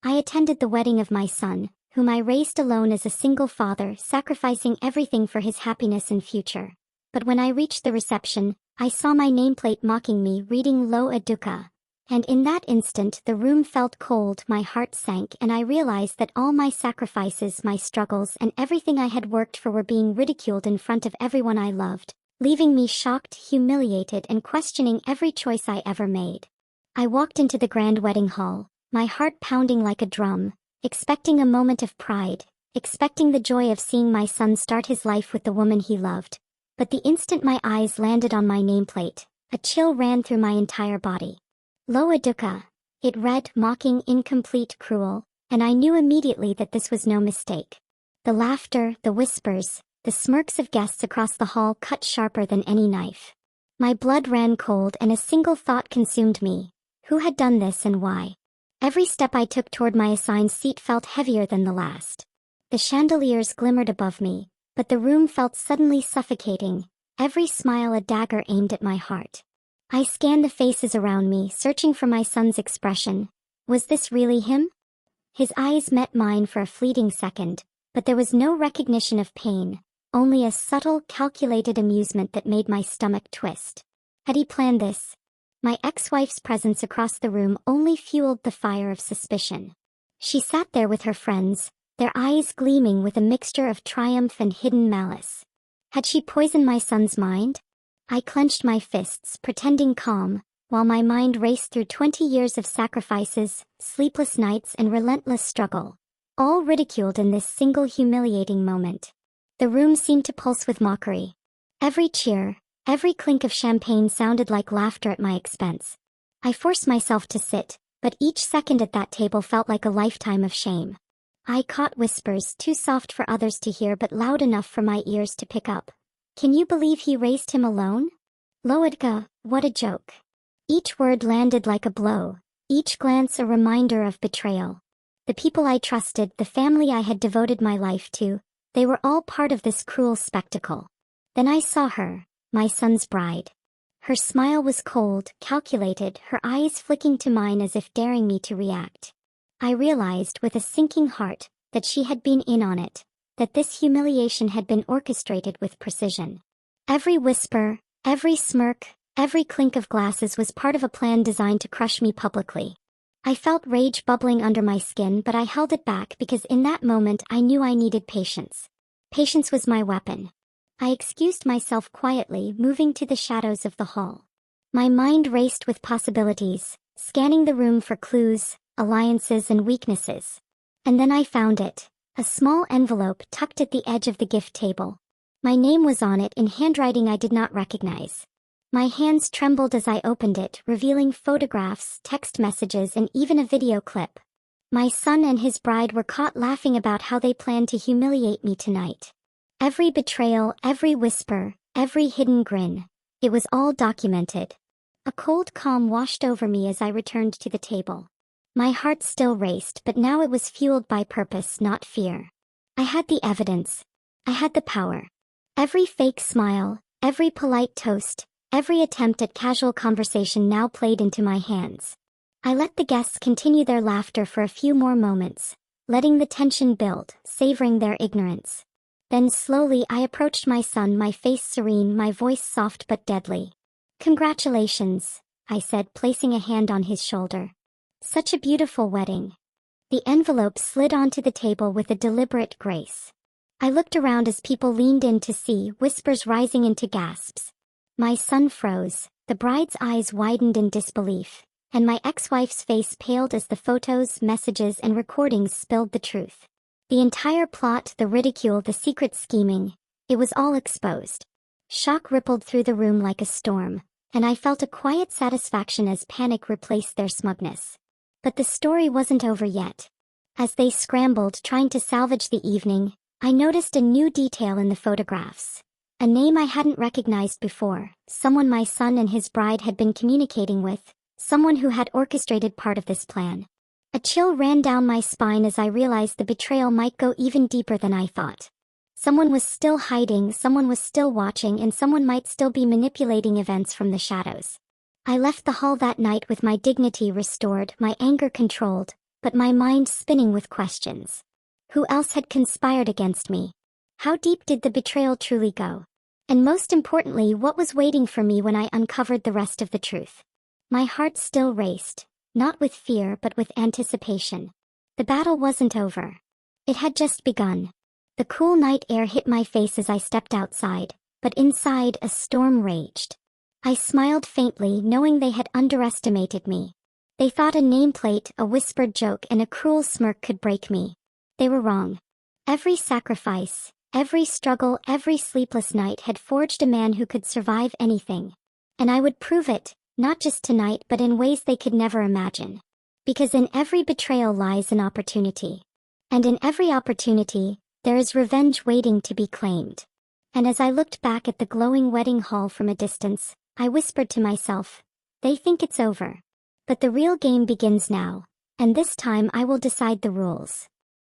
I attended the wedding of my son, whom I raised alone as a single father, sacrificing everything for his happiness and future. But when I reached the reception, I saw my nameplate mocking me reading Lo Aduka. And in that instant the room felt cold, my heart sank, and I realized that all my sacrifices, my struggles, and everything I had worked for were being ridiculed in front of everyone I loved, leaving me shocked, humiliated, and questioning every choice I ever made. I walked into the grand wedding hall, my heart pounding like a drum, expecting a moment of pride, expecting the joy of seeing my son start his life with the woman he loved. But the instant my eyes landed on my nameplate, a chill ran through my entire body. Lo Aduka. It read, mocking, incomplete, cruel, and I knew immediately that this was no mistake. The laughter, the whispers, the smirks of guests across the hall cut sharper than any knife. My blood ran cold and a single thought consumed me. Who had done this and why? Every step I took toward my assigned seat felt heavier than the last. The chandeliers glimmered above me, but the room felt suddenly suffocating, every smile a dagger aimed at my heart. I scanned the faces around me, searching for my son's expression. Was this really him? His eyes met mine for a fleeting second, but there was no recognition of pain, only a subtle, calculated amusement that made my stomach twist. Had he planned this? My ex-wife's presence across the room only fueled the fire of suspicion. She sat there with her friends, their eyes gleaming with a mixture of triumph and hidden malice. Had she poisoned my son's mind? I clenched my fists, pretending calm, while my mind raced through 20 years of sacrifices, sleepless nights, and relentless struggle, all ridiculed in this single humiliating moment. The room seemed to pulse with mockery. Every cheer, every clink of champagne sounded like laughter at my expense. I forced myself to sit, but each second at that table felt like a lifetime of shame. I caught whispers, too soft for others to hear but loud enough for my ears to pick up. Can you believe he raised him alone? Lo Aduka, what a joke. Each word landed like a blow, each glance a reminder of betrayal. The people I trusted, the family I had devoted my life to, they were all part of this cruel spectacle. Then I saw her, my son's bride. Her smile was cold, calculated, her eyes flicking to mine as if daring me to react. I realized with a sinking heart that she had been in on it, that this humiliation had been orchestrated with precision. Every whisper, every smirk, every clink of glasses was part of a plan designed to crush me publicly. I felt rage bubbling under my skin, but I held it back because in that moment I knew I needed patience. Patience was my weapon. I excused myself quietly, moving to the shadows of the hall. My mind raced with possibilities, scanning the room for clues, alliances, and weaknesses. And then I found it. A small envelope tucked at the edge of the gift table. My name was on it in handwriting I did not recognize. My hands trembled as I opened it, revealing photographs, text messages, and even a video clip. My son and his bride were caught laughing about how they planned to humiliate me tonight. Every betrayal, every whisper, every hidden grin. It was all documented. A cold calm washed over me as I returned to the table. My heart still raced, but now it was fueled by purpose, not fear. I had the evidence. I had the power. Every fake smile, every polite toast, every attempt at casual conversation now played into my hands. I let the guests continue their laughter for a few more moments, letting the tension build, savoring their ignorance. Then slowly I approached my son, my face serene, my voice soft but deadly. "Congratulations," I said, placing a hand on his shoulder. "Such a beautiful wedding." The envelope slid onto the table with a deliberate grace. I looked around as people leaned in to see, whispers rising into gasps. My son froze, the bride's eyes widened in disbelief, and my ex-wife's face paled as the photos, messages, and recordings spilled the truth. The entire plot, the ridicule, the secret scheming, it was all exposed. Shock rippled through the room like a storm, and I felt a quiet satisfaction as panic replaced their smugness. But the story wasn't over yet. As they scrambled, trying to salvage the evening, I noticed a new detail in the photographs. A name I hadn't recognized before, someone my son and his bride had been communicating with, someone who had orchestrated part of this plan. A chill ran down my spine as I realized the betrayal might go even deeper than I thought. Someone was still hiding, someone was still watching, and someone might still be manipulating events from the shadows. I left the hall that night with my dignity restored, my anger controlled, but my mind spinning with questions. Who else had conspired against me? How deep did the betrayal truly go? And most importantly, what was waiting for me when I uncovered the rest of the truth? My heart still raced, not with fear but with anticipation. The battle wasn't over. It had just begun. The cool night air hit my face as I stepped outside, but inside a storm raged. I smiled faintly, knowing they had underestimated me. They thought a nameplate, a whispered joke, and a cruel smirk could break me. They were wrong. Every sacrifice, every struggle, every sleepless night had forged a man who could survive anything. And I would prove it, not just tonight but in ways they could never imagine. Because in every betrayal lies an opportunity. And in every opportunity, there is revenge waiting to be claimed. And as I looked back at the glowing wedding hall from a distance, I whispered to myself, they think it's over. But the real game begins now, and this time I will decide the rules.